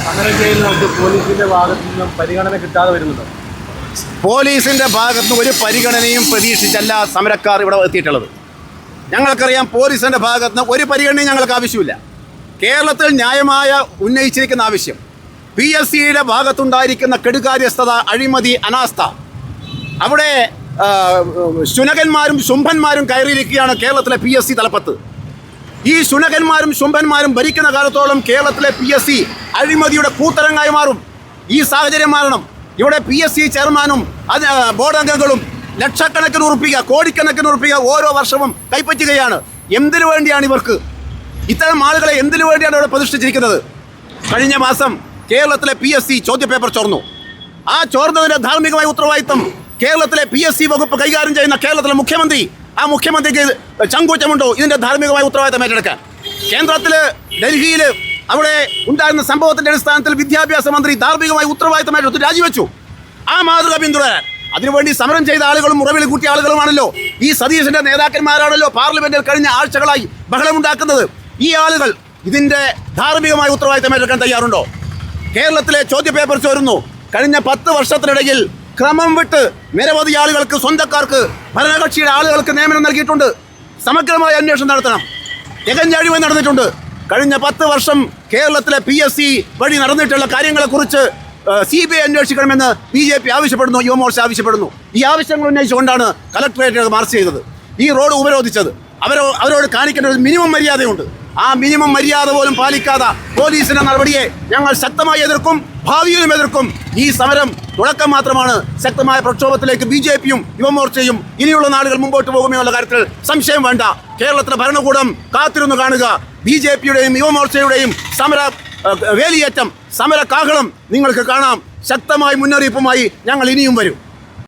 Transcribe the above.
സമരം ചെയ്യുന്നവർക്ക് പോലീസിന്റെ ഭാഗത്തു നിന്നും പരിഗണന കിട്ടാതെ വരുന്നുണ്ടോ? പോലീസിൻ്റെ ഭാഗത്തുനിന്ന് ഒരു പരിഗണനയും പ്രതീക്ഷിച്ചല്ല സമരക്കാർ ഇവിടെ എത്തിയിട്ടുള്ളത്. ഞങ്ങൾക്കറിയാം പോലീസിൻ്റെ ഭാഗത്തുനിന്ന് ഒരു പരിഗണനയും ഞങ്ങൾക്ക് ആവശ്യമില്ല. കേരളത്തിൽ ന്യായമായ ഉന്നയിച്ചിരിക്കുന്ന ആവശ്യം PSCയുടെ ഭാഗത്തുണ്ടായിരിക്കുന്ന കെടുകാര്യസ്ഥത, അഴിമതി, അനാസ്ഥ, അവിടെ ശുനകന്മാരും ശുംഭന്മാരും കയറിയിരിക്കുകയാണ് കേരളത്തിലെ PSC തലപ്പത്ത്. ഈ ശുനകന്മാരും ശുംഭന്മാരും ഭരിക്കുന്ന കാലത്തോളം കേരളത്തിലെ PSC അഴിമതിയുടെ കൂത്തരങ്ങായി മാറും. ഈ സാഹചര്യം മാറണം. ഇവിടെ PSC ചെയർമാനും ബോർഡ് അംഗങ്ങളും ലക്ഷക്കണക്കിന് ഉറുപ്പിക, കോടിക്കണക്കിന് ഉറുപ്പിക ഓരോ വർഷവും കൈപ്പറ്റുകയാണ്. എന്തിനു വേണ്ടിയാണ് ഇവർക്ക്? ഇത്തരം ആളുകളെ എന്തിനു വേണ്ടിയാണ് ഇവിടെ പ്രതിഷ്ഠിച്ചിരിക്കുന്നത്? കഴിഞ്ഞ മാസം കേരളത്തിലെ PSC ചോദ്യപേപ്പർ ചോർന്നു. ആ ചോർന്നതിൻ്റെ ധാർമ്മികമായ ഉത്തരവാദിത്വം കേരളത്തിലെ PSC വകുപ്പ് കൈകാര്യം ചെയ്യുന്ന കേരളത്തിലെ മുഖ്യമന്ത്രി, ആ മുഖ്യമന്ത്രിക്ക് ചങ്കൂറ്റമുണ്ടോ ഇതിൻ്റെ ധാർമ്മികമായ ഉത്തരവാദിത്തം ഏറ്റെടുക്കാൻ? കേന്ദ്രത്തിൽ ഡൽഹിയിൽ അവിടെ ഉണ്ടായിരുന്ന സംഭവത്തിൻ്റെ അടിസ്ഥാനത്തിൽ വിദ്യാഭ്യാസ മന്ത്രി ധാർമ്മികമായ ഉത്തരവാദിത്തം ഏറ്റെടുത്ത് രാജിവെച്ചു. ആ മാതൃക പിന്തുടരാൻ അതിനുവേണ്ടി സമരം ചെയ്ത ആളുകളും മുറവിൽ കൂട്ടിയ ആളുകളുമാണല്ലോ ഈ സതീശൻ്റെ നേതാക്കന്മാരാണല്ലോ പാർലമെന്റിൽ കഴിഞ്ഞ ആഴ്ചകളായി ബഹളമുണ്ടാക്കുന്നത്. ഈ ആളുകൾ ഇതിൻ്റെ ധാർമ്മികമായ ഉത്തരവാദിത്തം ഏറ്റെടുക്കാൻ തയ്യാറുണ്ടോ? കേരളത്തിലെ ചോദ്യപേപ്പർ ചോരുന്നു. കഴിഞ്ഞ 10 വർഷത്തിനിടയിൽ ക്രമം വിട്ട് നിരവധി ആളുകൾക്ക്, സ്വന്തക്കാർക്ക്, ഭരണകക്ഷിയുടെ ആളുകൾക്ക് നിയമനം നൽകിയിട്ടുണ്ട്. സമഗ്രമായ അന്വേഷണം നടത്തണം. തികഞ്ഞ അഴിമതി നടന്നിട്ടുണ്ട്. കഴിഞ്ഞ 10 വർഷം കേരളത്തിലെ PSC വഴി നടന്നിട്ടുള്ള കാര്യങ്ങളെക്കുറിച്ച് CBI അന്വേഷിക്കണമെന്ന് BJP ആവശ്യപ്പെടുന്നു, യുവമോർച്ച ആവശ്യപ്പെടുന്നു. ഈ ആവശ്യങ്ങൾ ഉന്നയിച്ചുകൊണ്ടാണ് കലക്ടറേറ്റ് മാർച്ച് ചെയ്തത്, ഈ റോഡ് ഉപരോധിച്ചത്. അവരോട് കാണിക്കേണ്ട ഒരു മിനിമം മര്യാദയുണ്ട്. ആ മിനിമം മര്യാദ പോലും പാലിക്കാതെ പോലീസിന്റെ നടപടിയെ ഞങ്ങൾ ശക്തമായി എതിർക്കും, ഭാവിയിലും എതിർക്കും. ഈ സമരം തുടക്കം മാത്രമാണ്. ശക്തമായ പ്രക്ഷോഭത്തിലേക്ക് BJPയും യുവമോർച്ചയും ഇനിയുള്ള നാളുകൾ മുമ്പോട്ട് പോകുമെന്നുള്ള കാര്യത്തിൽ സംശയം വേണ്ട. കേരളത്തിലെ ഭരണകൂടം കാത്തിരുന്നു കാണുക. BJPയുടെയും യുവമോർച്ചയുടെയും സമര വേലിയേറ്റം, സമര കാഹളം നിങ്ങൾക്ക് കാണാം. ശക്തമായ മുന്നറിയിപ്പുമായി ഞങ്ങൾ ഇനിയും വരും.